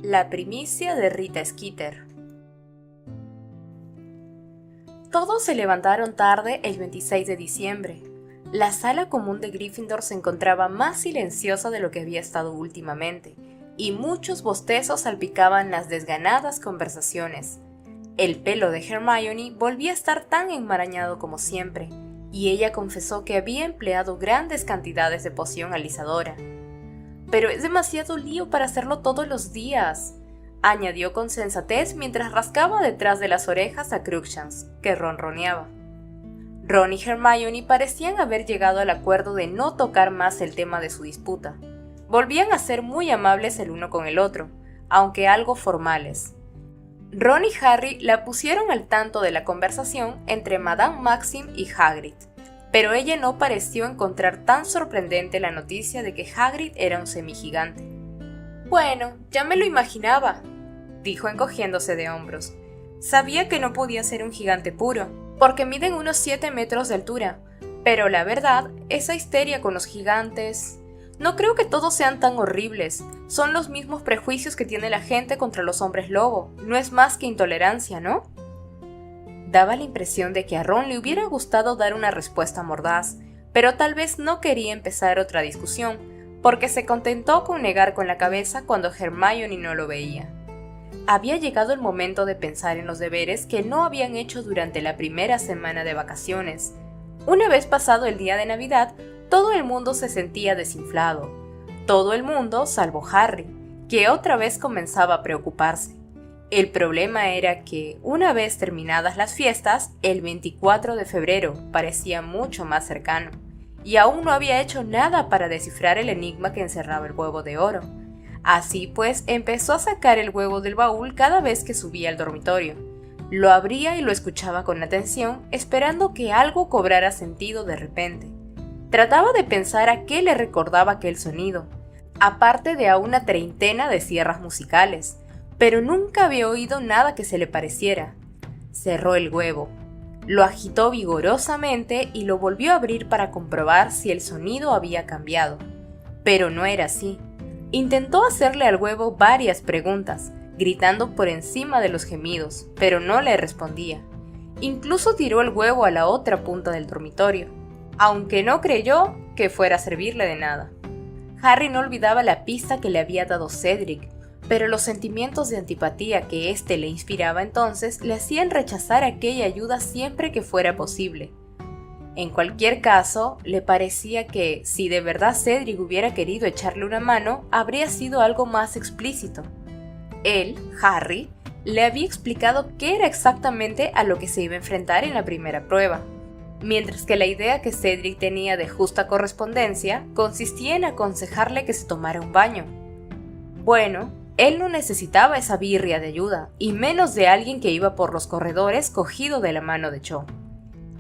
La primicia de Rita Skeeter. Todos se levantaron tarde el 26 de diciembre. La sala común de Gryffindor se encontraba más silenciosa de lo que había estado últimamente, y muchos bostezos salpicaban las desganadas conversaciones. El pelo de Hermione volvía a estar tan enmarañado como siempre, y ella confesó que había empleado grandes cantidades de poción alisadora. «Pero es demasiado lío para hacerlo todos los días», añadió con sensatez mientras rascaba detrás de las orejas a Crookshanks, que ronroneaba. Ron y Hermione parecían haber llegado al acuerdo de no tocar más el tema de su disputa. Volvían a ser muy amables el uno con el otro, aunque algo formales. Ron y Harry la pusieron al tanto de la conversación entre Madame Maxim y Hagrid, pero ella no pareció encontrar tan sorprendente la noticia de que Hagrid era un semigigante. «Bueno, ya me lo imaginaba», dijo encogiéndose de hombros. «Sabía que no podía ser un gigante puro, porque miden unos 7 metros de altura, pero la verdad, esa histeria con los gigantes... No creo que todos sean tan horribles, son los mismos prejuicios que tiene la gente contra los hombres lobo, no es más que intolerancia, ¿no?». Daba la impresión de que a Ron le hubiera gustado dar una respuesta mordaz, pero tal vez no quería empezar otra discusión, porque se contentó con negar con la cabeza cuando Hermione no lo veía. Había llegado el momento de pensar en los deberes que no habían hecho durante la primera semana de vacaciones. Una vez pasado el día de Navidad, todo el mundo se sentía desinflado. Todo el mundo, salvo Harry, que otra vez comenzaba a preocuparse. El problema era que, una vez terminadas las fiestas, el 24 de febrero parecía mucho más cercano, y aún no había hecho nada para descifrar el enigma que encerraba el huevo de oro. Así pues, empezó a sacar el huevo del baúl cada vez que subía al dormitorio. Lo abría y lo escuchaba con atención, esperando que algo cobrara sentido de repente. Trataba de pensar a qué le recordaba aquel sonido, aparte de a una treintena de sierras musicales, pero nunca había oído nada que se le pareciera. Cerró el huevo, lo agitó vigorosamente y lo volvió a abrir para comprobar si el sonido había cambiado. Pero no era así. Intentó hacerle al huevo varias preguntas, gritando por encima de los gemidos, pero no le respondía. Incluso tiró el huevo a la otra punta del dormitorio, aunque no creyó que fuera a servirle de nada. Harry no olvidaba la pista que le había dado Cedric, pero los sentimientos de antipatía que éste le inspiraba entonces le hacían rechazar aquella ayuda siempre que fuera posible. En cualquier caso, le parecía que, si de verdad Cedric hubiera querido echarle una mano, habría sido algo más explícito. Él, Harry, le había explicado qué era exactamente a lo que se iba a enfrentar en la primera prueba, mientras que la idea que Cedric tenía de justa correspondencia consistía en aconsejarle que se tomara un baño. Bueno, él no necesitaba esa birria de ayuda, y menos de alguien que iba por los corredores cogido de la mano de Cho.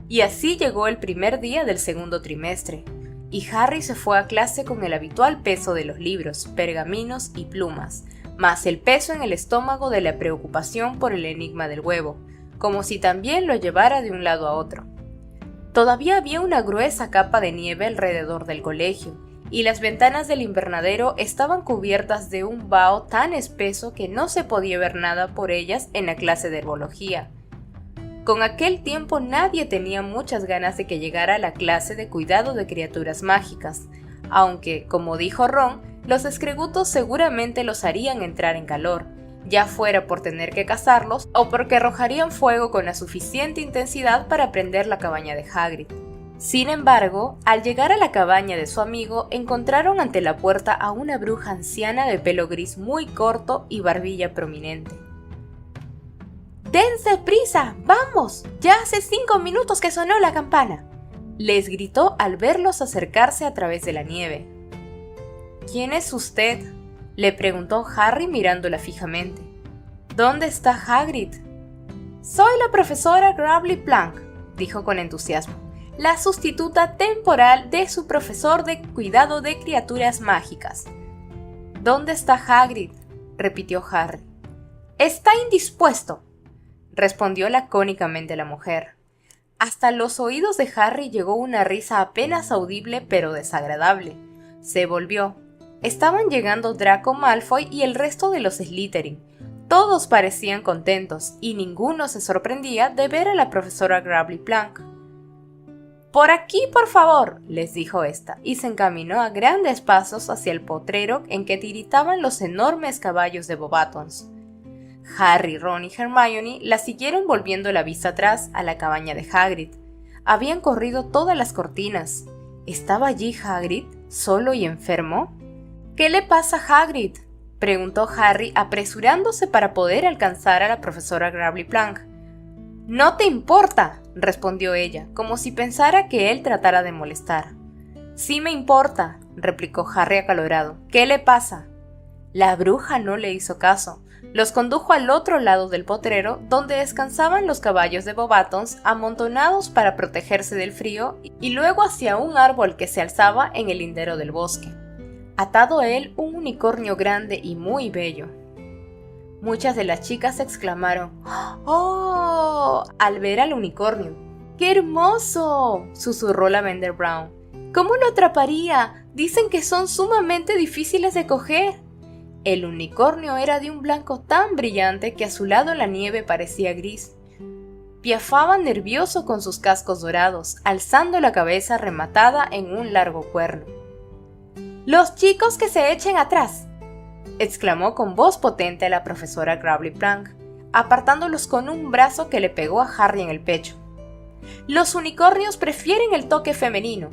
Y así llegó el primer día del segundo trimestre, y Harry se fue a clase con el habitual peso de los libros, pergaminos y plumas, más el peso en el estómago de la preocupación por el enigma del huevo, como si también lo llevara de un lado a otro. Todavía había una gruesa capa de nieve alrededor del colegio, y las ventanas del invernadero estaban cubiertas de un vaho tan espeso que no se podía ver nada por ellas en la clase de herbología. Con aquel tiempo nadie tenía muchas ganas de que llegara la clase de cuidado de criaturas mágicas, aunque, como dijo Ron, los escregutos seguramente los harían entrar en calor, ya fuera por tener que cazarlos o porque arrojarían fuego con la suficiente intensidad para prender la cabaña de Hagrid. Sin embargo, al llegar a la cabaña de su amigo, encontraron ante la puerta a una bruja anciana de pelo gris muy corto y barbilla prominente. «¡Dense prisa! ¡Vamos! ¡Ya hace 5 minutos que sonó la campana!», les gritó al verlos acercarse a través de la nieve. «¿Quién es usted?», le preguntó Harry mirándola fijamente. «¿Dónde está Hagrid?». «Soy la profesora Gravely Plank», dijo con entusiasmo, «la sustituta temporal de su profesor de cuidado de criaturas mágicas». «¿Dónde está Hagrid?», repitió Harry. «Está indispuesto», respondió lacónicamente la mujer. Hasta los oídos de Harry llegó una risa apenas audible pero desagradable. Se volvió. Estaban llegando Draco Malfoy y el resto de los Slytherin. Todos parecían contentos y ninguno se sorprendía de ver a la profesora Gravely Plank. «Por aquí, por favor», les dijo esta, y se encaminó a grandes pasos hacia el potrero en que tiritaban los enormes caballos de Bobatons. Harry, Ron y Hermione la siguieron volviendo la vista atrás a la cabaña de Hagrid. Habían corrido todas las cortinas. ¿Estaba allí Hagrid, solo y enfermo? «¿Qué le pasa a Hagrid?», preguntó Harry apresurándose para poder alcanzar a la profesora Gravely Plank. «No te importa», respondió ella, como si pensara que él tratara de molestar. «Sí me importa», replicó Harry acalorado. «¿Qué le pasa?». La bruja no le hizo caso. Los condujo al otro lado del potrero, donde descansaban los caballos de Bobatons amontonados para protegerse del frío, y luego hacia un árbol que se alzaba en el lindero del bosque. Atado a él un unicornio grande y muy bello. Muchas de las chicas exclamaron «¡Oh!» al ver al unicornio. «¡Qué hermoso!», susurró Lavender Brown. «¿Cómo lo atraparía? Dicen que son sumamente difíciles de coger». El unicornio era de un blanco tan brillante que a su lado la nieve parecía gris. Piafaba nervioso con sus cascos dorados, alzando la cabeza rematada en un largo cuerno. «¡Los chicos que se echen atrás!», exclamó con voz potente la profesora Gravely Plank, apartándolos con un brazo que le pegó a Harry en el pecho. «Los unicornios prefieren el toque femenino.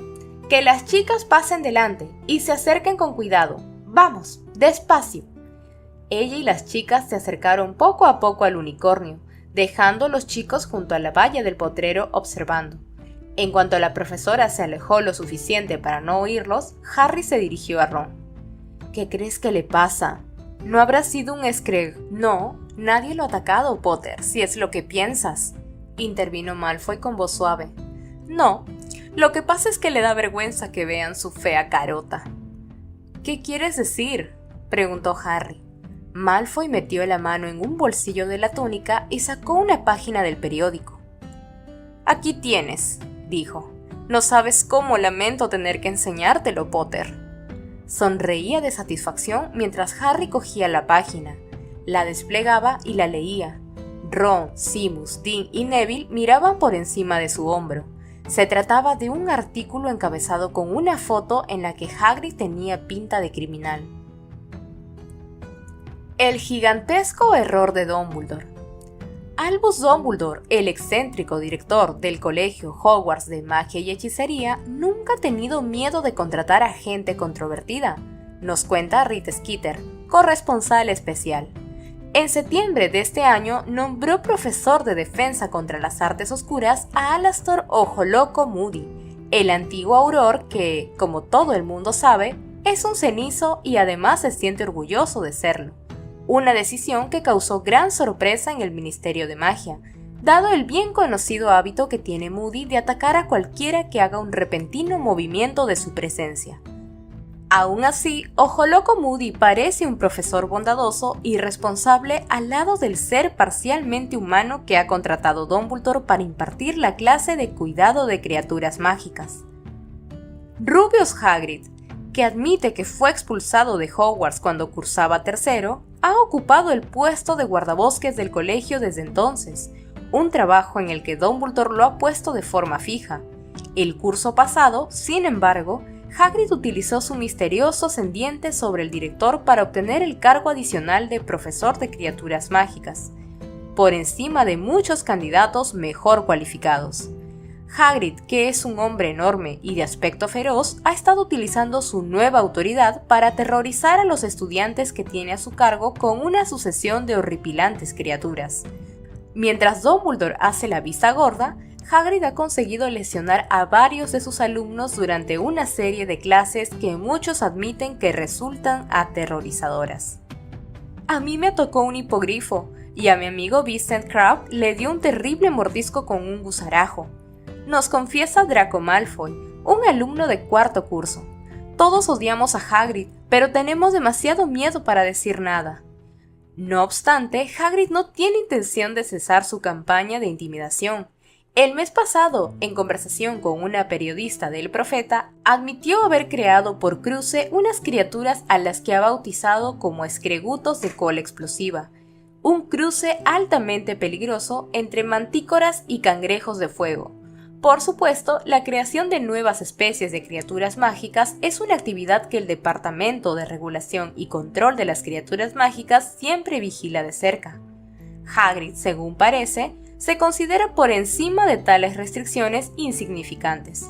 Que las chicas pasen delante y se acerquen con cuidado. Vamos, despacio». Ella y las chicas se acercaron poco a poco al unicornio, dejando a los chicos junto a la valla del potrero observando. En cuanto la profesora se alejó lo suficiente para no oírlos, Harry se dirigió a Ron. «¿Qué crees que le pasa? ¿No habrá sido un Screg?» «No, nadie lo ha atacado, Potter, si es lo que piensas», intervino Malfoy con voz suave. «No, lo que pasa es que le da vergüenza que vean su fea carota». «¿Qué quieres decir?», preguntó Harry. Malfoy metió la mano en un bolsillo de la túnica y sacó una página del periódico. «Aquí tienes», dijo. «No sabes cómo lamento tener que enseñártelo, Potter». Sonreía de satisfacción mientras Harry cogía la página, la desplegaba y la leía. Ron, Seamus, Dean y Neville miraban por encima de su hombro. Se trataba de un artículo encabezado con una foto en la que Hagrid tenía pinta de criminal. El gigantesco error de Dumbledore. Albus Dumbledore, el excéntrico director del colegio Hogwarts de magia y hechicería, nunca ha tenido miedo de contratar a gente controvertida, nos cuenta Rita Skeeter, corresponsal especial. En septiembre de este año nombró profesor de defensa contra las artes oscuras a Alastor Ojo Loco Moody, el antiguo auror que, como todo el mundo sabe, es un cenizo y además se siente orgulloso de serlo. Una decisión que causó gran sorpresa en el Ministerio de Magia, dado el bien conocido hábito que tiene Moody de atacar a cualquiera que haga un repentino movimiento de su presencia. Aún así, Ojo Loco Moody parece un profesor bondadoso y responsable al lado del ser parcialmente humano que ha contratado Dumbledore para impartir la clase de cuidado de criaturas mágicas. Rubius Hagrid, que admite que fue expulsado de Hogwarts cuando cursaba tercero, ha ocupado el puesto de guardabosques del colegio desde entonces, un trabajo en el que Dumbledore lo ha puesto de forma fija. El curso pasado, sin embargo, Hagrid utilizó su misterioso ascendiente sobre el director para obtener el cargo adicional de profesor de criaturas mágicas, por encima de muchos candidatos mejor cualificados. Hagrid, que es un hombre enorme y de aspecto feroz, ha estado utilizando su nueva autoridad para aterrorizar a los estudiantes que tiene a su cargo con una sucesión de horripilantes criaturas. Mientras Dumbledore hace la vista gorda, Hagrid ha conseguido lesionar a varios de sus alumnos durante una serie de clases que muchos admiten que resultan aterrorizadoras. A mí me tocó un hipogrifo, y a mi amigo Vincent Crabbe le dio un terrible mordisco con un gusarajo. Nos confiesa Draco Malfoy, un alumno de cuarto curso. Todos odiamos a Hagrid, pero tenemos demasiado miedo para decir nada. No obstante, Hagrid no tiene intención de cesar su campaña de intimidación, El mes pasado, en conversación con una periodista del Profeta, admitió haber creado por cruce unas criaturas a las que ha bautizado como escregutos de cola explosiva, un cruce altamente peligroso entre mantícoras y cangrejos de fuego. Por supuesto, la creación de nuevas especies de criaturas mágicas es una actividad que el Departamento de Regulación y Control de las Criaturas Mágicas siempre vigila de cerca. Hagrid, según parece, se considera por encima de tales restricciones insignificantes.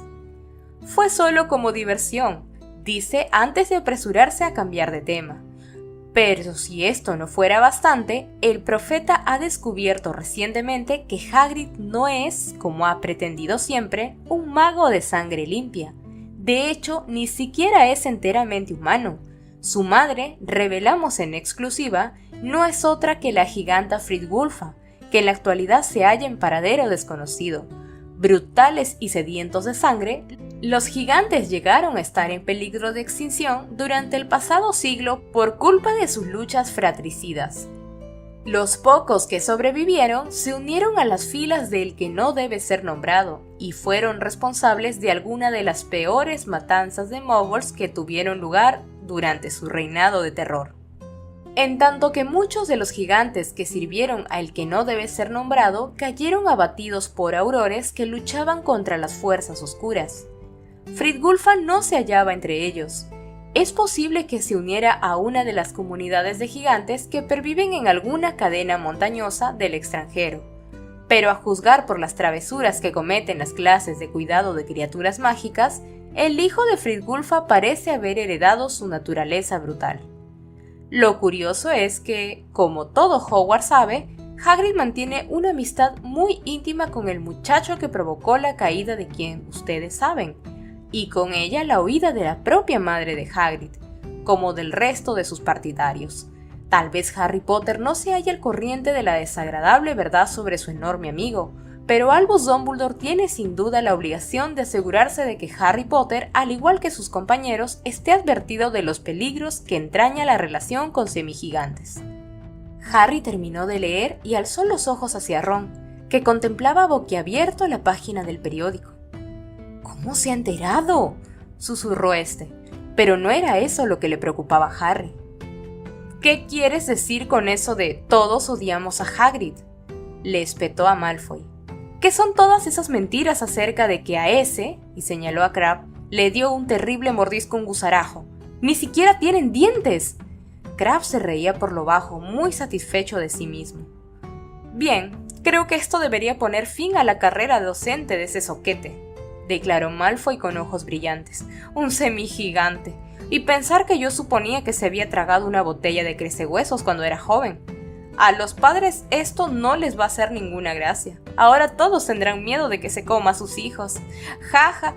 Fue solo como diversión, dice antes de apresurarse a cambiar de tema. Pero si esto no fuera bastante, el Profeta ha descubierto recientemente que Hagrid no es, como ha pretendido siempre, un mago de sangre limpia. De hecho, ni siquiera es enteramente humano. Su madre, revelamos en exclusiva, no es otra que la giganta Fridwulfa, que en la actualidad se halla en paradero desconocido. Brutales y sedientos de sangre, los gigantes llegaron a estar en peligro de extinción durante el pasado siglo por culpa de sus luchas fratricidas. Los pocos que sobrevivieron se unieron a las filas del que no debe ser nombrado y fueron responsables de alguna de las peores matanzas de muggles que tuvieron lugar durante su reinado de terror. En tanto que muchos de los gigantes que sirvieron al que no debe ser nombrado cayeron abatidos por aurores que luchaban contra las fuerzas oscuras. Fridwulfa no se hallaba entre ellos. Es posible que se uniera a una de las comunidades de gigantes que perviven en alguna cadena montañosa del extranjero. Pero a juzgar por las travesuras que cometen las clases de cuidado de criaturas mágicas, el hijo de Fridwulfa parece haber heredado su naturaleza brutal. Lo curioso es que, como todo Hogwarts sabe, Hagrid mantiene una amistad muy íntima con el muchacho que provocó la caída de quien ustedes saben, y con ella la huida de la propia madre de Hagrid, como del resto de sus partidarios. Tal vez Harry Potter no se halla al corriente de la desagradable verdad sobre su enorme amigo, pero Albus Dumbledore tiene sin duda la obligación de asegurarse de que Harry Potter, al igual que sus compañeros, esté advertido de los peligros que entraña la relación con semigigantes. Harry terminó de leer y alzó los ojos hacia Ron, que contemplaba boquiabierto la página del periódico. ¿Cómo se ha enterado?, susurró este, pero no era eso lo que le preocupaba a Harry. ¿Qué quieres decir con eso de todos odiamos a Hagrid?, le espetó a Malfoy. ¿Qué son todas esas mentiras acerca de que a ese, y señaló a Crabbe, le dio un terrible mordisco un gusarajo? ¡Ni siquiera tienen dientes! Crabbe se reía por lo bajo, muy satisfecho de sí mismo. Bien, creo que esto debería poner fin a la carrera docente de ese zoquete, declaró Malfoy con ojos brillantes. Un semigigante. Y pensar que yo suponía que se había tragado una botella de crecehuesos cuando era joven. A los padres esto no les va a hacer ninguna gracia. Ahora todos tendrán miedo de que se coma a sus hijos. Jaja.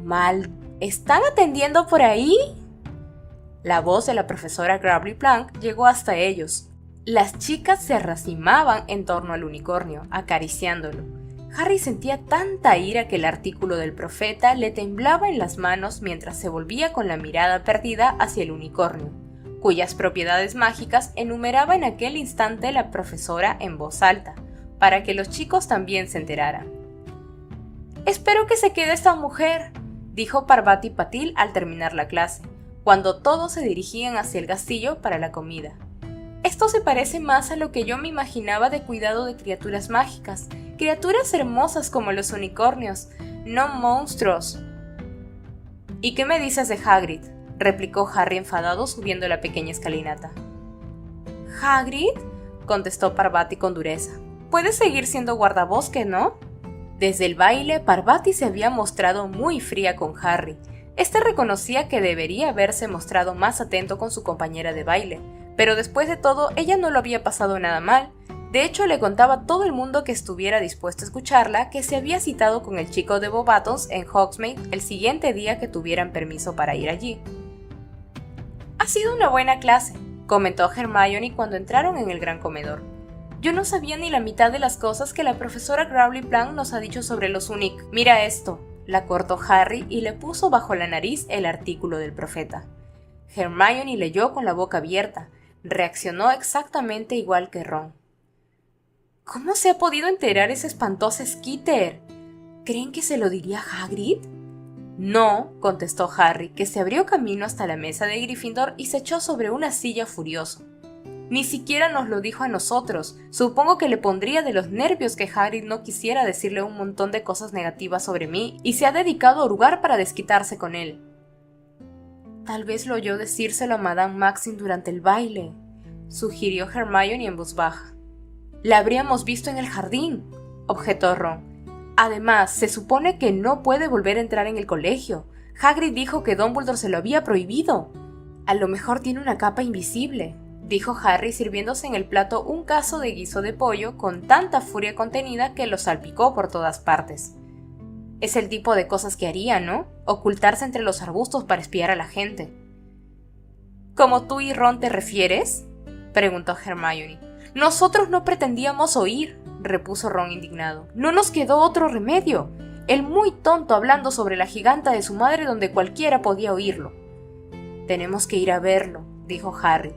Mal. ¿Están atendiendo por ahí? La voz de la profesora Grably Plank llegó hasta ellos. Las chicas se arracimaban en torno al unicornio, acariciándolo. Harry sentía tanta ira que el artículo del Profeta le temblaba en las manos mientras se volvía con la mirada perdida hacia el unicornio, cuyas propiedades mágicas enumeraba en aquel instante la profesora en voz alta, para que los chicos también se enteraran. «Espero que se quede esta mujer», dijo Parvati Patil al terminar la clase, cuando todos se dirigían hacia el castillo para la comida. «Esto se parece más a lo que yo me imaginaba de cuidado de criaturas mágicas, criaturas hermosas como los unicornios, no monstruos». «¿Y qué me dices de Hagrid?», replicó Harry enfadado subiendo la pequeña escalinata. «¿Hagrid?», contestó Parvati con dureza. «Puede seguir siendo guardabosque, ¿no?». Desde el baile, Parvati se había mostrado muy fría con Harry. Este reconocía que debería haberse mostrado más atento con su compañera de baile, pero después de todo ella no lo había pasado nada mal. De hecho, le contaba a todo el mundo que estuviera dispuesto a escucharla que se había citado con el chico de Beauxbatons en Hogsmeade el siguiente día que tuvieran permiso para ir allí. «Ha sido una buena clase», comentó Hermione cuando entraron en el gran comedor. «Yo no sabía ni la mitad de las cosas que la profesora Grably Plank nos ha dicho sobre los Unic. Mira esto», la cortó Harry y le puso bajo la nariz el artículo del Profeta. Hermione leyó con la boca abierta. Reaccionó exactamente igual que Ron. ¿Cómo se ha podido enterar esa espantosa Skitter? ¿Creen que se lo diría Hagrid? No, contestó Harry, que se abrió camino hasta la mesa de Gryffindor y se echó sobre una silla furioso. Ni siquiera nos lo dijo a nosotros. Supongo que le pondría de los nervios que Hagrid no quisiera decirle un montón de cosas negativas sobre mí y se ha dedicado a hurgar para desquitarse con él. Tal vez lo oyó decírselo a Madame Maxim durante el baile, sugirió Hermione en voz baja. La habríamos visto en el jardín, objetó Ron. Además, se supone que no puede volver a entrar en el colegio. Hagrid dijo que Dumbledore se lo había prohibido. A lo mejor tiene una capa invisible, dijo Harry sirviéndose en el plato un cazo de guiso de pollo con tanta furia contenida que lo salpicó por todas partes. Es el tipo de cosas que haría, ¿no? Ocultarse entre los arbustos para espiar a la gente. ¿Cómo tú y Ron te refieres?, preguntó Hermione. Nosotros no pretendíamos oír, repuso Ron indignado. No nos quedó otro remedio. El muy tonto hablando sobre la giganta de su madre donde cualquiera podía oírlo. Tenemos que ir a verlo, dijo Harry.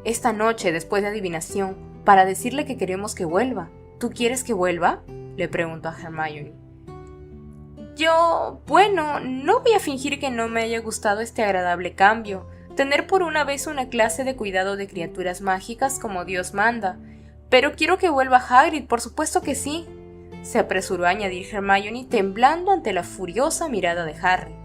Esta noche, después de adivinación, para decirle que queremos que vuelva. ¿Tú quieres que vuelva?, le preguntó a Hermione. Bueno, no voy a fingir que no me haya gustado este agradable cambio. Tener por una vez una clase de cuidado de criaturas mágicas como Dios manda. Pero quiero que vuelva Hagrid, por supuesto que sí, se apresuró a añadir Hermione temblando ante la furiosa mirada de Harry.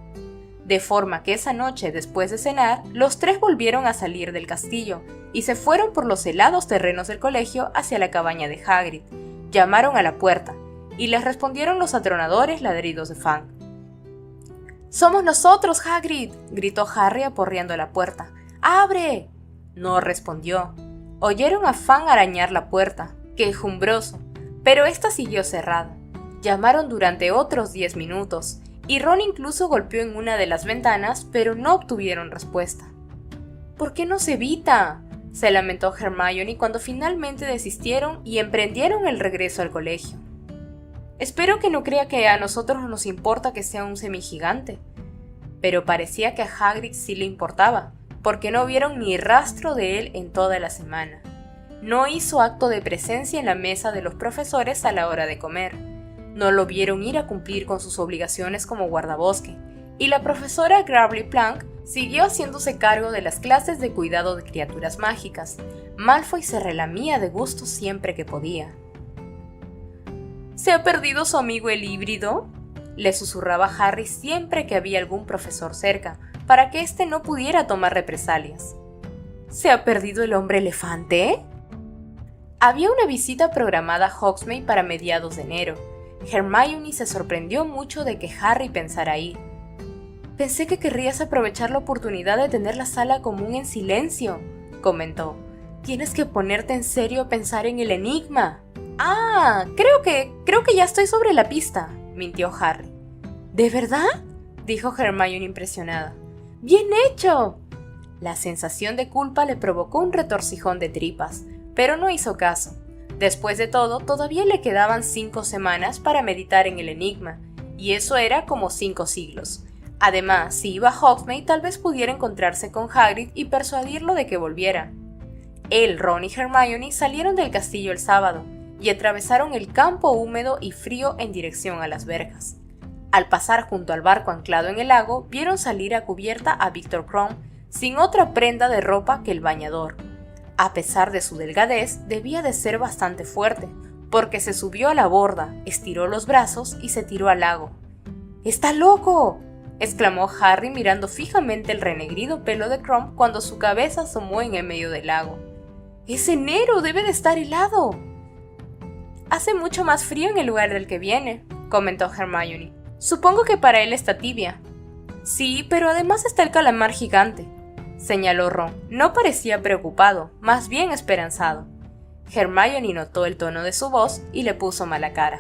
De forma que esa noche, después de cenar, los tres volvieron a salir del castillo y se fueron por los helados terrenos del colegio hacia la cabaña de Hagrid. Llamaron a la puerta y les respondieron los atronadores ladridos de Fang. «¡Somos nosotros, Hagrid!», gritó Harry aporreando la puerta. «¡Abre!». No respondió. Oyeron a Fang arañar la puerta, quejumbroso, pero esta siguió cerrada. Llamaron durante otros 10 minutos, y Ron incluso golpeó en una de las ventanas, pero no obtuvieron respuesta. «¿Por qué no se evita?», se lamentó Hermione cuando finalmente desistieron y emprendieron el regreso al colegio. «Espero que no crea que a nosotros nos importa que sea un semigigante». Pero parecía que a Hagrid sí le importaba, porque no vieron ni rastro de él en toda la semana. No hizo acto de presencia en la mesa de los profesores a la hora de comer. No lo vieron ir a cumplir con sus obligaciones como guardabosque, y la profesora Gravely Plank siguió haciéndose cargo de las clases de cuidado de criaturas mágicas. Malfoy se relamía de gusto siempre que podía. ¿Se ha perdido su amigo el híbrido?, le susurraba Harry siempre que había algún profesor cerca, para que éste no pudiera tomar represalias. ¿Se ha perdido el hombre elefante? Había una visita programada a Hogsmeade para mediados de enero. Hermione se sorprendió mucho de que Harry pensara ir. «Pensé que querrías aprovechar la oportunidad de tener la sala común en silencio», comentó. «Tienes que ponerte en serio a pensar en el enigma». «Ah, creo que ya estoy sobre la pista», mintió Harry. «¿De verdad?», dijo Hermione impresionada. «¡Bien hecho!». La sensación de culpa le provocó un retorcijón de tripas, pero no hizo caso. Después de todo, todavía le quedaban 5 semanas para meditar en el enigma, y eso era como 5 siglos. Además, si iba a Hogsmeade, tal vez pudiera encontrarse con Hagrid y persuadirlo de que volviera. Él, Ron y Hermione salieron del castillo el sábado, y atravesaron el campo húmedo y frío en dirección a las verjas. Al pasar junto al barco anclado en el lago, vieron salir a cubierta a Viktor Krum sin otra prenda de ropa que el bañador. A pesar de su delgadez, debía de ser bastante fuerte, porque se subió a la borda, estiró los brazos y se tiró al lago. «¡Está loco!», exclamó Harry mirando fijamente el renegrido pelo de Krum cuando su cabeza asomó en el medio del lago. «¡Es enero! ¡Debe de estar helado!». «Hace mucho más frío en el lugar del que viene», comentó Hermione. «Supongo que para él está tibia». «Sí, pero además está el calamar gigante», señaló Ron. No parecía preocupado, más bien esperanzado. Hermione notó el tono de su voz y le puso mala cara.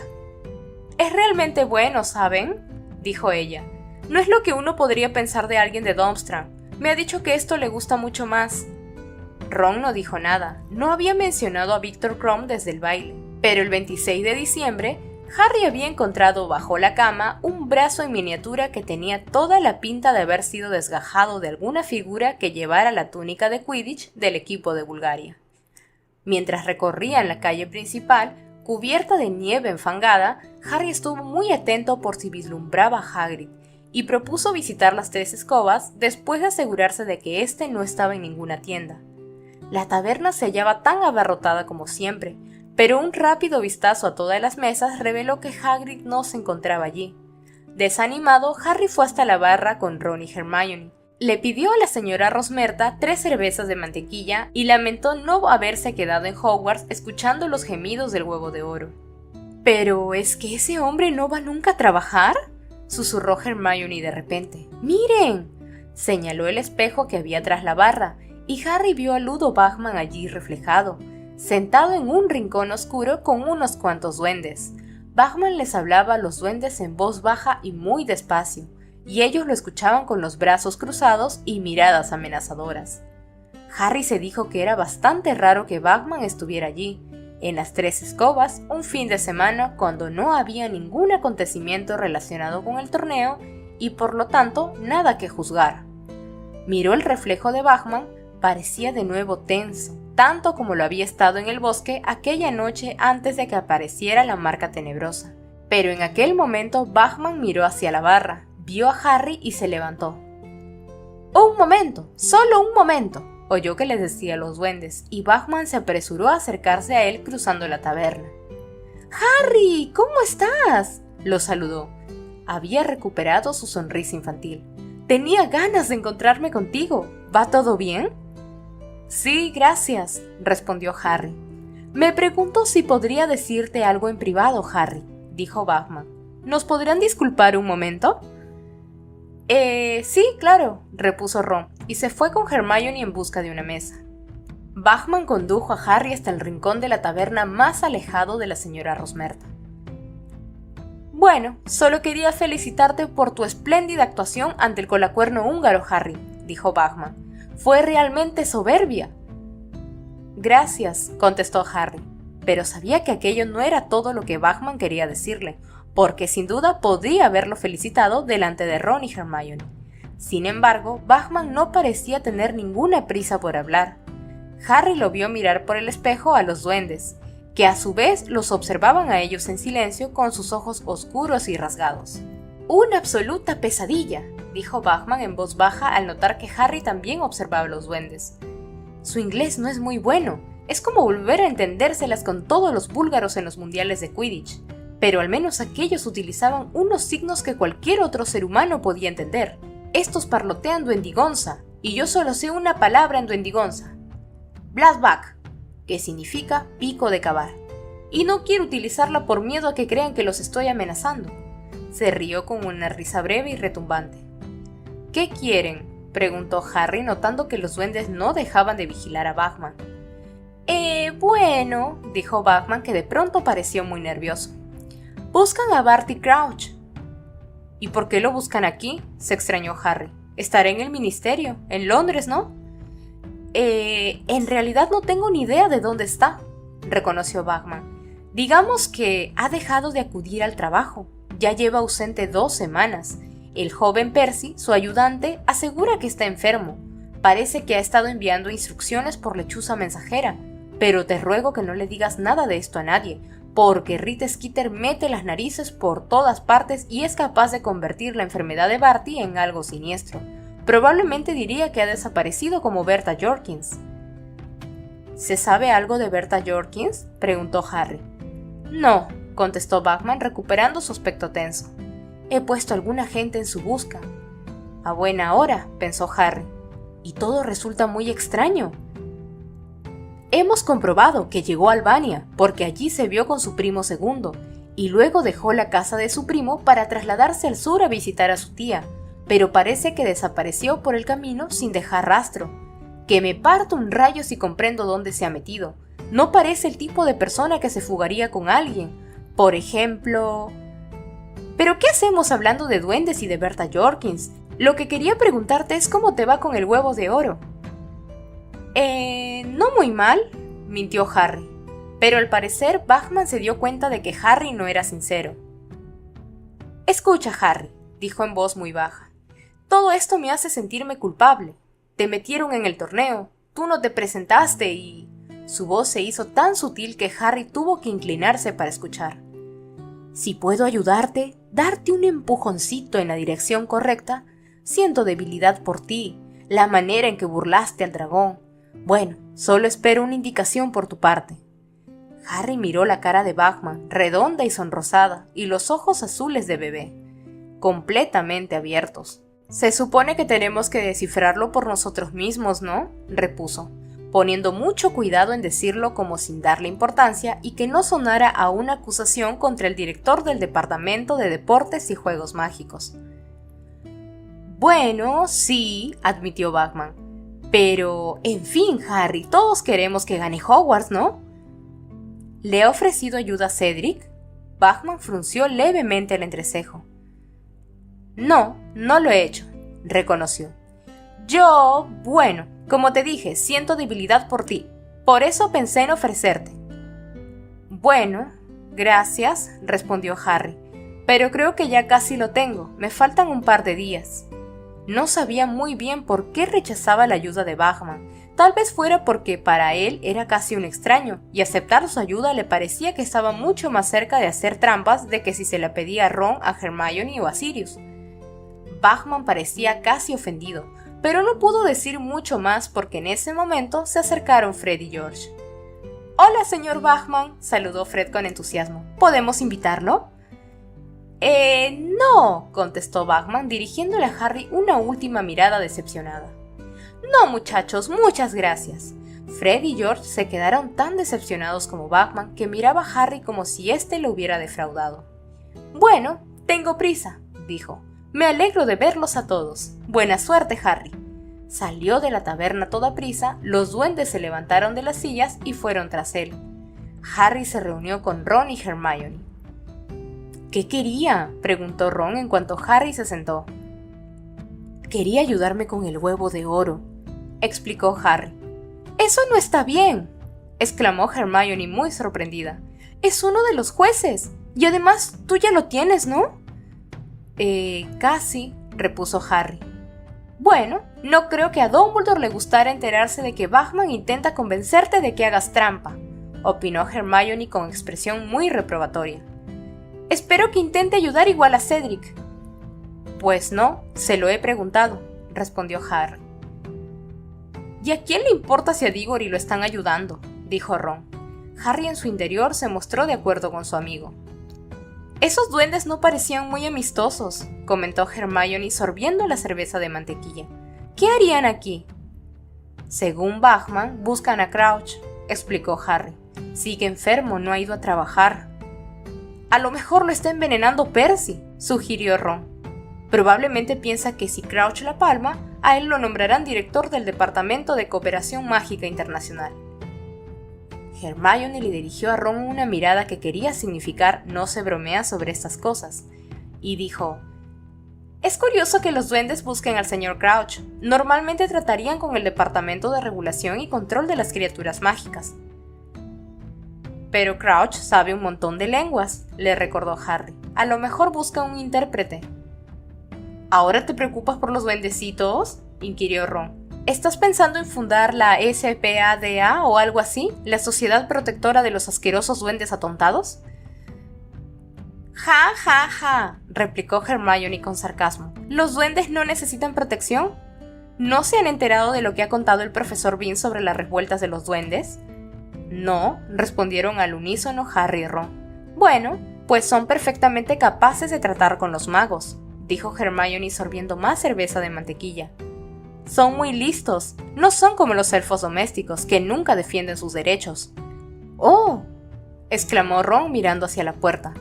«Es realmente bueno, ¿saben?», dijo ella. «No es lo que uno podría pensar de alguien de Durmstrang. Me ha dicho que esto le gusta mucho más». Ron no dijo nada. No había mencionado a Viktor Krum desde el baile. Pero el 26 de diciembre, Harry había encontrado bajo la cama un brazo en miniatura que tenía toda la pinta de haber sido desgajado de alguna figura que llevara la túnica de Quidditch del equipo de Bulgaria. Mientras recorrían la calle principal, Cubierta de nieve enfangada, Harry estuvo muy atento por si vislumbraba a Hagrid y propuso visitar las Tres Escobas después de asegurarse de que éste no estaba en ninguna tienda. La taberna se hallaba tan abarrotada como siempre, pero un rápido vistazo a todas las mesas reveló que Hagrid no se encontraba allí. Desanimado, Harry fue hasta la barra con Ron y Hermione. Le pidió a la señora Rosmerta 3 cervezas de mantequilla y lamentó no haberse quedado en Hogwarts escuchando los gemidos del Huevo de Oro. «¿Pero es que ese hombre no va nunca a trabajar?», susurró Hermione de repente. «¡Miren!», señaló el espejo que había tras la barra, y Harry vio a Ludo Bagman allí reflejado, sentado en un rincón oscuro con unos cuantos duendes. Bagman les hablaba a los duendes en voz baja y muy despacio, y ellos lo escuchaban con los brazos cruzados y miradas amenazadoras. Harry se dijo que era bastante raro que Bagman estuviera allí, en las Tres Escobas, un fin de semana cuando no había ningún acontecimiento relacionado con el torneo y por lo tanto nada que juzgar. Miró el reflejo de Bagman, parecía de nuevo tenso, tanto como lo había estado en el bosque aquella noche antes de que apareciera la marca tenebrosa. Pero en aquel momento Bagman miró hacia la barra, vio a Harry y se levantó. «Un momento, solo un momento», oyó que les decía a los duendes, y Bagman se apresuró a acercarse a él cruzando la taberna. «¡Harry! ¿Cómo estás?», lo saludó. Había recuperado su sonrisa infantil. «Tenía ganas de encontrarme contigo. ¿Va todo bien?». «Sí, gracias», respondió Harry. «Me pregunto si podría decirte algo en privado, Harry», dijo Bagman. «¿Nos podrían disculpar un momento?». Sí, claro», repuso Ron, y se fue con Hermione en busca de una mesa. Bagman condujo a Harry hasta el rincón de la taberna más alejado de la señora Rosmerta. «Bueno, solo quería felicitarte por tu espléndida actuación ante el colacuerno húngaro, Harry», dijo Bagman. «Fue realmente soberbia». «Gracias», contestó Harry, pero sabía que aquello no era todo lo que Bagman quería decirle, porque sin duda podría haberlo felicitado delante de Ron y Hermione. Sin embargo, Bagman no parecía tener ninguna prisa por hablar. Harry lo vio mirar por el espejo a los duendes, que a su vez los observaban a ellos en silencio con sus ojos oscuros y rasgados. «Una absoluta pesadilla», dijo Bagman en voz baja al notar que Harry también observaba a los duendes. «Su inglés no es muy bueno, es como volver a entendérselas con todos los búlgaros en los mundiales de Quidditch, pero al menos aquellos utilizaban unos signos que cualquier otro ser humano podía entender. Estos parlotean duendigonza, y yo solo sé una palabra en duendigonza: Blasback, que significa pico de cavar, y no quiero utilizarla por miedo a que crean que los estoy amenazando». Se rió con una risa breve y retumbante. «¿Qué quieren?», preguntó Harry, notando que los duendes no dejaban de vigilar a Bagman. Bueno», dijo Bagman, que de pronto pareció muy nervioso. «Buscan a Barty Crouch». «¿Y por qué lo buscan aquí?», se extrañó Harry. «Estará en el ministerio, en Londres, ¿no?». En realidad no tengo ni idea de dónde está», reconoció Bagman. «Digamos que ha dejado de acudir al trabajo. Ya lleva ausente 2 semanas. El joven Percy, su ayudante, asegura que está enfermo. Parece que ha estado enviando instrucciones por lechuza mensajera, pero te ruego que no le digas nada de esto a nadie, porque Rita Skeeter mete las narices por todas partes y es capaz de convertir la enfermedad de Barty en algo siniestro. Probablemente diría que ha desaparecido como Berta Jorkins». «¿Se sabe algo de Berta Jorkins?», preguntó Harry. «No», contestó Bagman, recuperando su aspecto tenso. «He puesto a alguna gente en su busca». «A buena hora», pensó Harry. «Y todo resulta muy extraño. Hemos comprobado que llegó a Albania porque allí se vio con su primo segundo, y luego dejó la casa de su primo para trasladarse al sur a visitar a su tía, pero parece que desapareció por el camino sin dejar rastro. Que me parto un rayo si comprendo dónde se ha metido. No parece el tipo de persona que se fugaría con alguien. Por ejemplo... ¿Pero qué hacemos hablando de duendes y de Berta Jorkins? Lo que quería preguntarte es cómo te va con el Huevo de Oro». No muy mal», mintió Harry, pero al parecer Bagman se dio cuenta de que Harry no era sincero. «Escucha, Harry», dijo en voz muy baja, «todo esto me hace sentirme culpable. Te metieron en el torneo, tú no te presentaste y... Su voz se hizo tan sutil que Harry tuvo que inclinarse para escuchar. «Si puedo ayudarte, darte un empujoncito en la dirección correcta, siento debilidad por ti, la manera en que burlaste al dragón. Bueno, solo espero una indicación por tu parte». Harry miró la cara de Bagman, redonda y sonrosada, y los ojos azules de bebé, completamente abiertos. «Se supone que tenemos que descifrarlo por nosotros mismos, ¿no?», repuso, poniendo mucho cuidado en decirlo como sin darle importancia y que no sonara a una acusación contra el director del Departamento de Deportes y Juegos Mágicos. «Bueno, sí», admitió Bagman, «pero, en fin, Harry, todos queremos que gane Hogwarts, ¿no?». «¿Le ha ofrecido ayuda a Cedric?». Bagman frunció levemente el entrecejo. «No, no lo he hecho», reconoció. Bueno, como te dije, siento debilidad por ti. Por eso pensé en ofrecerte». «Bueno, gracias», respondió Harry, «pero creo que ya casi lo tengo. Me faltan un par de días». No sabía muy bien por qué rechazaba la ayuda de Bagman. Tal vez fuera porque para él era casi un extraño, y aceptar su ayuda le parecía que estaba mucho más cerca de hacer trampas de que si se la pedía a Ron, a Hermione o a Sirius. Bagman parecía casi ofendido, pero no pudo decir mucho más porque en ese momento se acercaron Fred y George. «Hola, señor Bagman», saludó Fred con entusiasmo. «¿Podemos invitarlo?». No», contestó Bagman, dirigiéndole a Harry una última mirada decepcionada. «No, muchachos, muchas gracias». Fred y George se quedaron tan decepcionados como Bagman que miraba a Harry como si éste lo hubiera defraudado. «Bueno, tengo prisa», dijo. «Me alegro de verlos a todos. Buena suerte, Harry». Salió de la taberna toda prisa, los duendes se levantaron de las sillas y fueron tras él. Harry se reunió con Ron y Hermione. «¿Qué quería?», preguntó Ron en cuanto Harry se sentó. «Quería ayudarme con el huevo de oro», explicó Harry. «¡Eso no está bien!», exclamó Hermione muy sorprendida. «Es uno de los jueces, y además tú ya lo tienes, ¿no?». Casi», repuso Harry. «Bueno, no creo que a Dumbledore le gustara enterarse de que Bagman intenta convencerte de que hagas trampa», opinó Hermione con expresión muy reprobatoria. «Espero que intente ayudar igual a Cedric». «Pues no, se lo he preguntado», respondió Harry. «¿Y a quién le importa si a Diggory lo están ayudando?», dijo Ron. Harry en su interior se mostró de acuerdo con su amigo. «Esos duendes no parecían muy amistosos», comentó Hermione sorbiendo la cerveza de mantequilla. «¿Qué harían aquí?». «Según Bagman, buscan a Crouch», explicó Harry. «Sigue enfermo, no ha ido a trabajar». «A lo mejor lo está envenenando Percy», sugirió Ron. «Probablemente piensa que si Crouch la palma, a él lo nombrarán director del Departamento de Cooperación Mágica Internacional». Hermione le dirigió a Ron una mirada que quería significar «no se bromea sobre estas cosas», y dijo: «Es curioso que los duendes busquen al señor Crouch. Normalmente tratarían con el Departamento de Regulación y Control de las Criaturas Mágicas». «Pero Crouch sabe un montón de lenguas», le recordó Harry. «A lo mejor busca un intérprete». «¿Ahora te preocupas por los duendecitos?», inquirió Ron. «¿Estás pensando en fundar la SPADA o algo así? ¿La Sociedad Protectora de los Asquerosos Duendes Atontados?». «Ja, ja, ja», replicó Hermione con sarcasmo. «¿Los duendes no necesitan protección? ¿No se han enterado de lo que ha contado el profesor Bean sobre las revueltas de los duendes?». «No», respondieron al unísono Harry y Ron. «Bueno, pues son perfectamente capaces de tratar con los magos», dijo Hermione sorbiendo más cerveza de mantequilla. «Son muy listos, no son como los elfos domésticos, que nunca defienden sus derechos». «¡Oh!», exclamó Ron mirando hacia la puerta.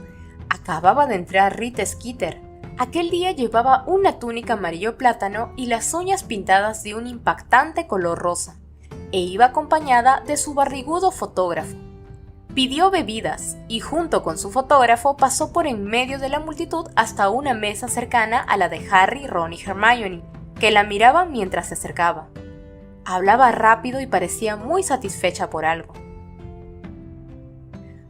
Acababa de entrar Rita Skeeter. Aquel día llevaba una túnica amarillo plátano y las uñas pintadas de un impactante color rosa, e iba acompañada de su barrigudo fotógrafo. Pidió bebidas y junto con su fotógrafo pasó por en medio de la multitud hasta una mesa cercana a la de Harry, Ron y Hermione, que la miraban mientras se acercaba. Hablaba rápido y parecía muy satisfecha por algo.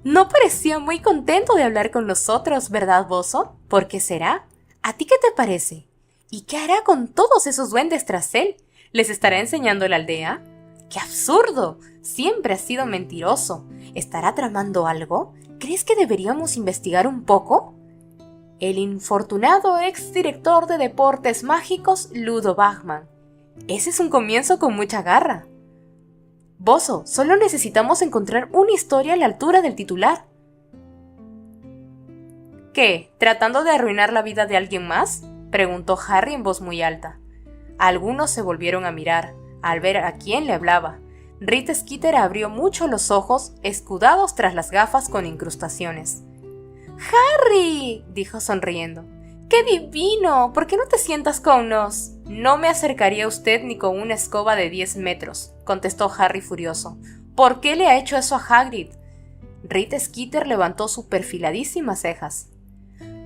«No parecía muy contento de hablar con nosotros, ¿verdad, Bozo? ¿Por qué será? ¿A ti qué te parece? ¿Y qué hará con todos esos duendes tras él? ¿Les estará enseñando la aldea? ¡Qué absurdo! Siempre has sido mentiroso. ¿Estará tramando algo? ¿Crees que deberíamos investigar un poco? El infortunado exdirector de deportes mágicos, Ludo Bagman. Ese es un comienzo con mucha garra. Bozo, solo necesitamos encontrar una historia a la altura del titular. ¿Qué? ¿Tratando de arruinar la vida de alguien más?, preguntó Harry en voz muy alta. Algunos se volvieron a mirar, al ver a quién le hablaba. Rita Skeeter abrió mucho los ojos, escudados tras las gafas con incrustaciones. ¡Harry!, dijo sonriendo. ¡Qué divino! ¿Por qué no te sientas con nos? No me acercaría a usted ni con una escoba de 10 metros, contestó Harry furioso. ¿Por qué le ha hecho eso a Hagrid? Rita Skeeter levantó sus perfiladísimas cejas.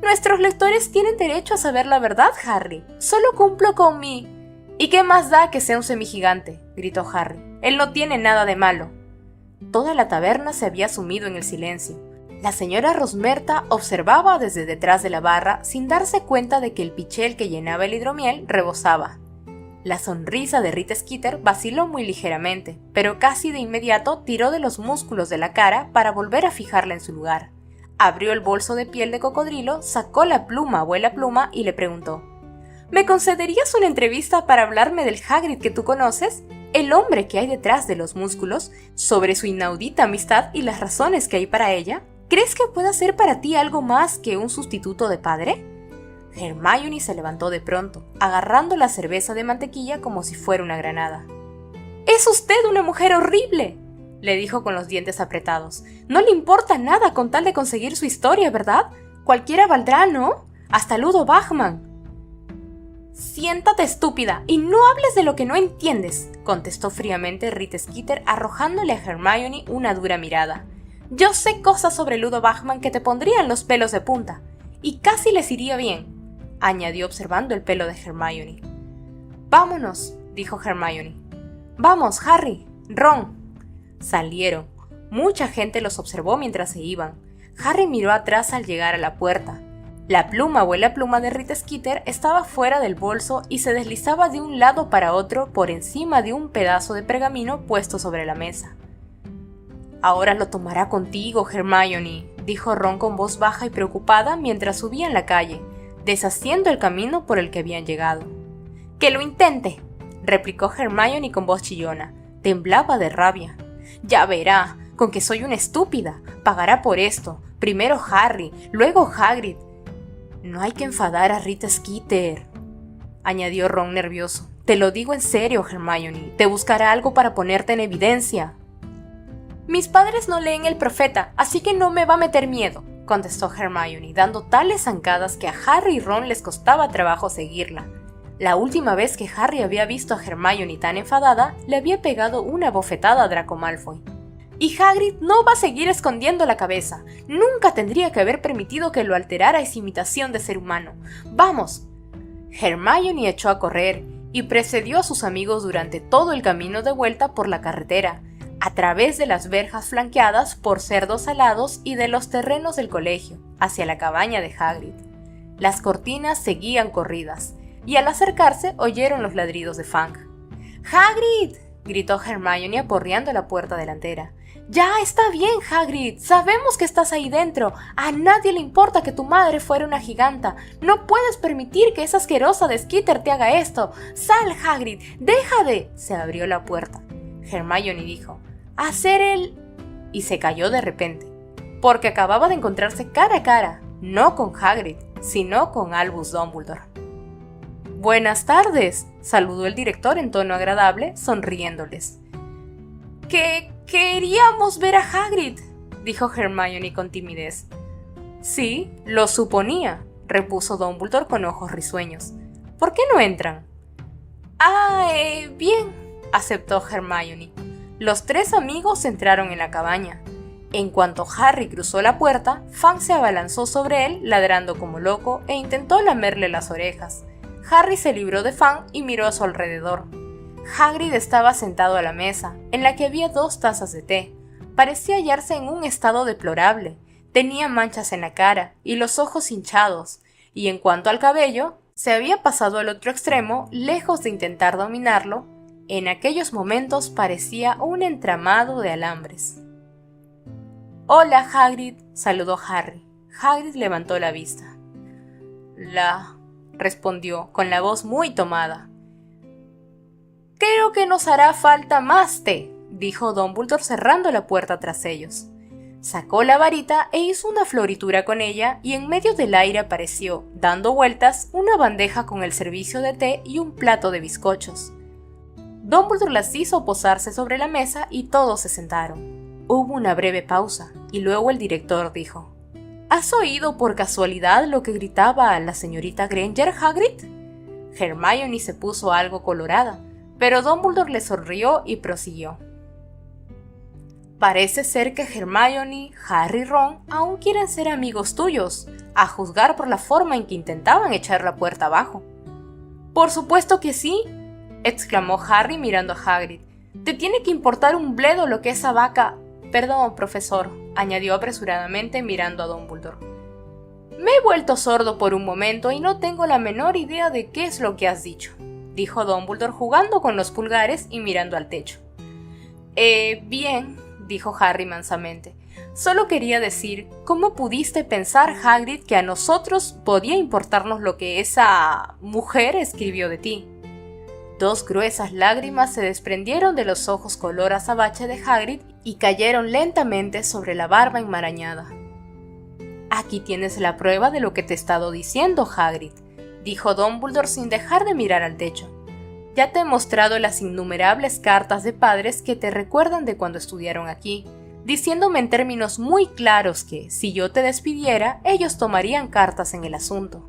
Nuestros lectores tienen derecho a saber la verdad, Harry. Solo cumplo con mi... ¿Y qué más da que sea un semigigante?, gritó Harry. Él no tiene nada de malo. Toda la taberna se había sumido en el silencio. La señora Rosmerta observaba desde detrás de la barra sin darse cuenta de que el pichel que llenaba el hidromiel rebosaba. La sonrisa de Rita Skeeter vaciló muy ligeramente, pero casi de inmediato tiró de los músculos de la cara para volver a fijarla en su lugar. Abrió el bolso de piel de cocodrilo, sacó la pluma abuela pluma y le preguntó: ¿Me concederías una entrevista para hablarme del Hagrid que tú conoces? El hombre que hay detrás de los músculos, sobre su inaudita amistad y las razones que hay para ella. ¿Crees que pueda ser para ti algo más que un sustituto de padre? Hermione se levantó de pronto, agarrando la cerveza de mantequilla como si fuera una granada. ¡Es usted una mujer horrible!, le dijo con los dientes apretados. No le importa nada con tal de conseguir su historia, ¿verdad? Cualquiera valdrá, ¿no? Hasta Ludo Bagman. Siéntate, estúpida, y no hables de lo que no entiendes, contestó fríamente Rita Skeeter, arrojándole a Hermione una dura mirada. Yo sé cosas sobre Ludo Bagman que te pondrían los pelos de punta, y casi les iría bien, añadió observando el pelo de Hermione. Vámonos, dijo Hermione. Vamos, Harry, Ron. Salieron. Mucha gente los observó mientras se iban. Harry miró atrás al llegar a la puerta. La pluma abuela pluma de Rita Skeeter estaba fuera del bolso y se deslizaba de un lado para otro por encima de un pedazo de pergamino puesto sobre la mesa. Ahora lo tomará contigo, Hermione, dijo Ron con voz baja y preocupada mientras subían la calle, deshaciendo el camino por el que habían llegado. ¡Que lo intente!, replicó Hermione con voz chillona. Temblaba de rabia. Ya verá, con que soy una estúpida. Pagará por esto. Primero Harry, luego Hagrid. No hay que enfadar a Rita Skeeter, añadió Ron nervioso. Te lo digo en serio, Hermione. Te buscará algo para ponerte en evidencia. Mis padres no leen el Profeta, así que no me va a meter miedo, contestó Hermione, dando tales zancadas que a Harry y Ron les costaba trabajo seguirla. La última vez que Harry había visto a Hermione tan enfadada, le había pegado una bofetada a Draco Malfoy. Y Hagrid no va a seguir escondiendo la cabeza. Nunca tendría que haber permitido que lo alterara esa imitación de ser humano. ¡Vamos! Hermione echó a correr y precedió a sus amigos durante todo el camino de vuelta por la carretera, a través de las verjas flanqueadas por cerdos alados y de los terrenos del colegio, hacia la cabaña de Hagrid. Las cortinas seguían corridas, y al acercarse oyeron los ladridos de Fang. ¡Hagrid!, gritó Hermione aporreando la puerta delantera. ¡Ya está bien, Hagrid! ¡Sabemos que estás ahí dentro! A nadie le importa que tu madre fuera una giganta. No puedes permitir que esa asquerosa de Skeeter te haga esto. ¡Sal, Hagrid! ¡Deja de...! Se abrió la puerta. Hermione dijo: «Hacer el...» y se cayó de repente, porque acababa de encontrarse cara a cara, no con Hagrid, sino con Albus Dumbledore. «Buenas tardes», saludó el director en tono agradable, sonriéndoles. «Queríamos ver a Hagrid», dijo Hermione con timidez. «Sí, lo suponía», repuso Dumbledore con ojos risueños. «¿Por qué no entran?» Bien», aceptó Hermione. Los tres amigos entraron en la cabaña. En cuanto Harry cruzó la puerta, Fang se abalanzó sobre él, ladrando como loco, e intentó lamerle las orejas. Harry se libró de Fang y miró a su alrededor. Hagrid estaba sentado a la mesa, en la que había 2 tazas de té. Parecía hallarse en un estado deplorable. Tenía manchas en la cara y los ojos hinchados, y en cuanto al cabello, se había pasado al otro extremo, lejos de intentar dominarlo. En aquellos momentos parecía un entramado de alambres. «Hola, Hagrid», saludó Harry. Hagrid levantó la vista. Respondió, con la voz muy tomada. «Creo que nos hará falta más té», dijo Dumbledore cerrando la puerta tras ellos. Sacó la varita e hizo una floritura con ella y en medio del aire apareció, dando vueltas, una bandeja con el servicio de té y un plato de bizcochos. Dumbledore las hizo posarse sobre la mesa y todos se sentaron. Hubo una breve pausa y luego el director dijo: «¿Has oído por casualidad lo que gritaba la señorita Granger, Hagrid?». Hermione se puso algo colorada, pero Dumbledore le sonrió y prosiguió: «Parece ser que Hermione, Harry y Ron aún quieren ser amigos tuyos, a juzgar por la forma en que intentaban echar la puerta abajo». «Por supuesto que sí», exclamó Harry mirando a Hagrid. «Te tiene que importar un bledo lo que esa vaca...». «Perdón, profesor», añadió apresuradamente mirando a Dumbledore. «Me he vuelto sordo por un momento y no tengo la menor idea de qué es lo que has dicho», dijo Dumbledore jugando con los pulgares y mirando al techo. Bien», dijo Harry mansamente. «Solo quería decir, ¿cómo pudiste pensar, Hagrid, que a nosotros podía importarnos lo que esa mujer escribió de ti?». Dos gruesas lágrimas se desprendieron de los ojos color azabache de Hagrid y cayeron lentamente sobre la barba enmarañada. «Aquí tienes la prueba de lo que te he estado diciendo, Hagrid», dijo Dumbledore sin dejar de mirar al techo. «Ya te he mostrado las innumerables cartas de padres que te recuerdan de cuando estudiaron aquí, diciéndome en términos muy claros que, si yo te despidiera, ellos tomarían cartas en el asunto».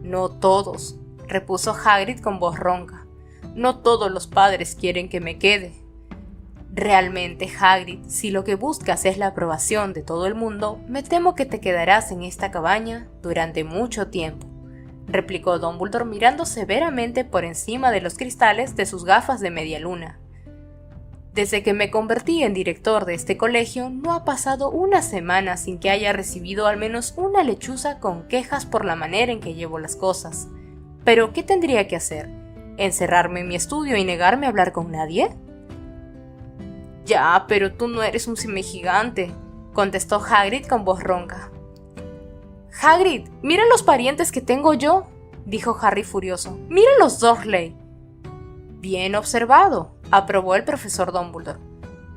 «No todos», repuso Hagrid con voz ronca. «No todos los padres quieren que me quede». «Realmente, Hagrid, si lo que buscas es la aprobación de todo el mundo, me temo que te quedarás en esta cabaña durante mucho tiempo», replicó Dumbledore mirando severamente por encima de los cristales de sus gafas de media luna. «Desde que me convertí en director de este colegio, no ha pasado una semana sin que haya recibido al menos una lechuza con quejas por la manera en que llevo las cosas. Pero, ¿qué tendría que hacer? ¿Encerrarme en mi estudio y negarme a hablar con nadie?». «Ya, pero tú no eres un semigigante», contestó Hagrid con voz ronca. «Hagrid, mira los parientes que tengo yo», dijo Harry furioso. «Mira los Dursley». «Bien observado», aprobó el profesor Dumbledore.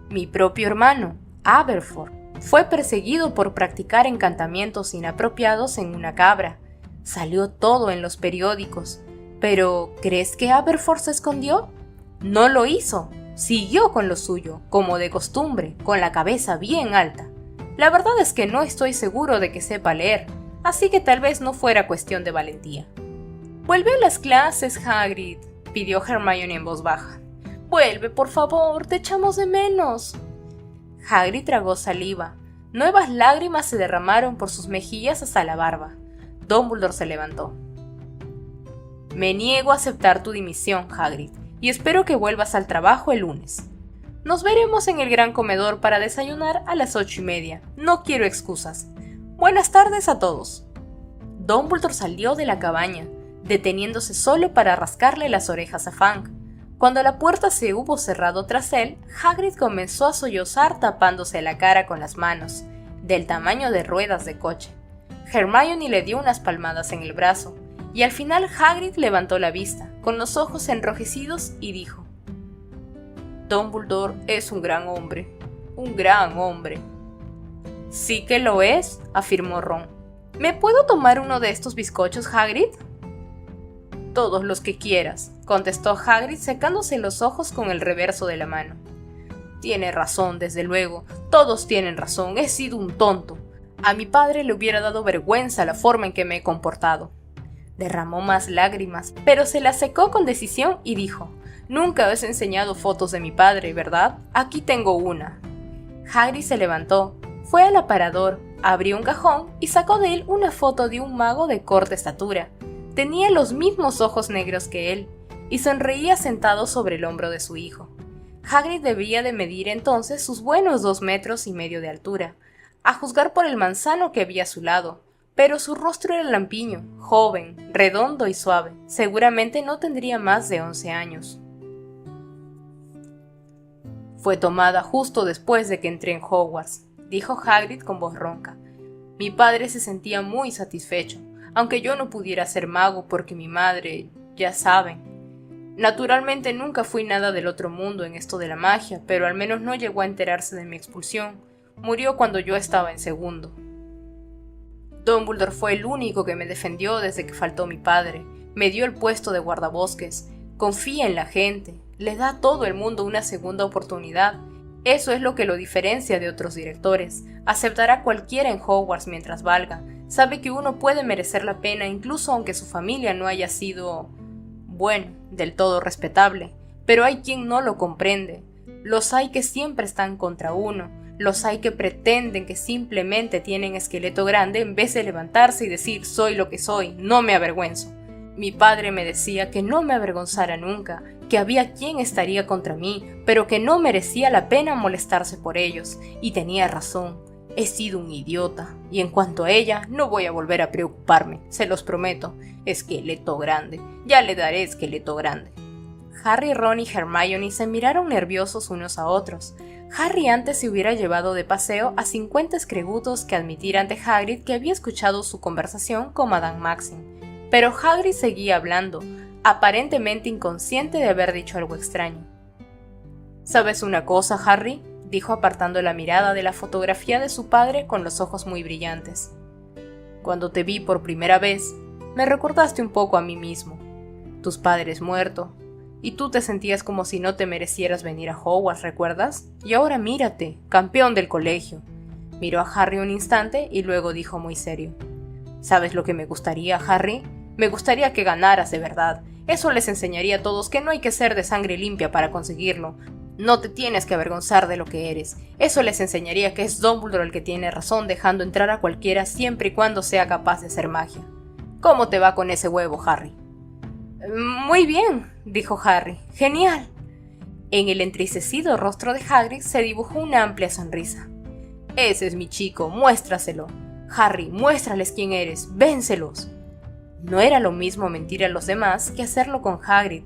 «Mi propio hermano, Aberforth, fue perseguido por practicar encantamientos inapropiados en una cabra. Salió todo en los periódicos. Pero, ¿crees que Aberforth se escondió? No lo hizo. Siguió con lo suyo, como de costumbre, con la cabeza bien alta. La verdad es que no estoy seguro de que sepa leer, así que tal vez no fuera cuestión de valentía». «Vuelve a las clases, Hagrid», pidió Hermione en voz baja. «Vuelve, por favor, te echamos de menos». Hagrid tragó saliva. Nuevas lágrimas se derramaron por sus mejillas hasta la barba. Dumbledore se levantó. «Me niego a aceptar tu dimisión, Hagrid, y espero que vuelvas al trabajo el lunes. Nos veremos en el gran comedor para desayunar a las 8:30. No quiero excusas. Buenas tardes a todos». Dumbledore salió de la cabaña, deteniéndose solo para rascarle las orejas a Fang. Cuando la puerta se hubo cerrado tras él, Hagrid comenzó a sollozar tapándose la cara con las manos, del tamaño de ruedas de coche. Hermione le dio unas palmadas en el brazo, y al final Hagrid levantó la vista, con los ojos enrojecidos, y dijo: «Dumbledore es un gran hombre, un gran hombre». «Sí que lo es», afirmó Ron. «¿Me puedo tomar uno de estos bizcochos, Hagrid?». «Todos los que quieras», contestó Hagrid secándose los ojos con el reverso de la mano. «Tiene razón, desde luego, todos tienen razón, he sido un tonto. A mi padre le hubiera dado vergüenza la forma en que me he comportado». Derramó más lágrimas, pero se las secó con decisión y dijo: «Nunca os he enseñado fotos de mi padre, ¿verdad? Aquí tengo una». Hagrid se levantó, fue al aparador, abrió un cajón y sacó de él una foto de un mago de corta estatura. Tenía los mismos ojos negros que él, y sonreía sentado sobre el hombro de su hijo. Hagrid debía de medir entonces sus buenos 2,5 metros de altura, a juzgar por el manzano que había a su lado, pero su rostro era lampiño, joven, redondo y suave. Seguramente no tendría más de 11 años. Fue tomada justo después de que entré en Hogwarts, dijo Hagrid con voz ronca. Mi padre se sentía muy satisfecho, aunque yo no pudiera ser mago porque mi madre, ya saben. Naturalmente nunca fui nada del otro mundo en esto de la magia, pero al menos no llegó a enterarse de mi expulsión. Murió cuando yo estaba en segundo. Dumbledore fue el único que me defendió desde que faltó mi padre. Me dio el puesto de guardabosques. Confía en la gente. Le da a todo el mundo una segunda oportunidad. Eso es lo que lo diferencia de otros directores. Aceptará a cualquiera en Hogwarts mientras valga. Sabe que uno puede merecer la pena incluso aunque su familia no haya sido, bueno, del todo respetable. Pero hay quien no lo comprende. Los hay que siempre están contra uno. Los hay que pretenden que simplemente tienen esqueleto grande en vez de levantarse y decir soy lo que soy, no me avergüenzo. Mi padre me decía que no me avergonzara nunca, que había quien estaría contra mí, pero que no merecía la pena molestarse por ellos, y tenía razón. He sido un idiota, y en cuanto a ella, no voy a volver a preocuparme, se los prometo. Esqueleto grande, ya le daré esqueleto grande. Harry, Ron y Hermione se miraron nerviosos unos a otros. Harry antes se hubiera llevado de paseo a 50 escregutos que admitir ante Hagrid que había escuchado su conversación con Madame Maxim. Pero Hagrid seguía hablando, aparentemente inconsciente de haber dicho algo extraño. ¿Sabes una cosa, Harry?, dijo apartando la mirada de la fotografía de su padre con los ojos muy brillantes. Cuando te vi por primera vez, me recordaste un poco a mí mismo. Tus padres muerto, y tú te sentías como si no te merecieras venir a Hogwarts, ¿recuerdas? Y ahora mírate, campeón del colegio. Miró a Harry un instante y luego dijo muy serio. ¿Sabes lo que me gustaría, Harry? Me gustaría que ganaras de verdad. Eso les enseñaría a todos que no hay que ser de sangre limpia para conseguirlo. No te tienes que avergonzar de lo que eres. Eso les enseñaría que es Dumbledore el que tiene razón dejando entrar a cualquiera siempre y cuando sea capaz de hacer magia. ¿Cómo te va con ese huevo, Harry? Muy bien, dijo Harry. Genial. En el entristecido rostro de Hagrid se dibujó una amplia sonrisa. Ese es mi chico, muéstraselo. Harry, muéstrales quién eres, vénselos. No era lo mismo mentir a los demás que hacerlo con Hagrid.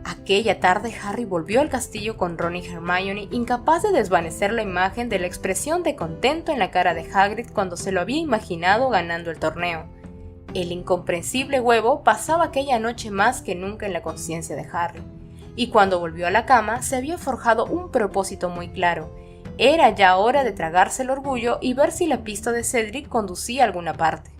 Aquella tarde Harry volvió al castillo con Ron y Hermione, incapaz de desvanecer la imagen de la expresión de contento en la cara de Hagrid cuando se lo había imaginado ganando el torneo. El incomprensible huevo pasaba aquella noche más que nunca en la conciencia de Harry, y cuando volvió a la cama se había forjado un propósito muy claro. Era ya hora de tragarse el orgullo y ver si la pista de Cedric conducía a alguna parte.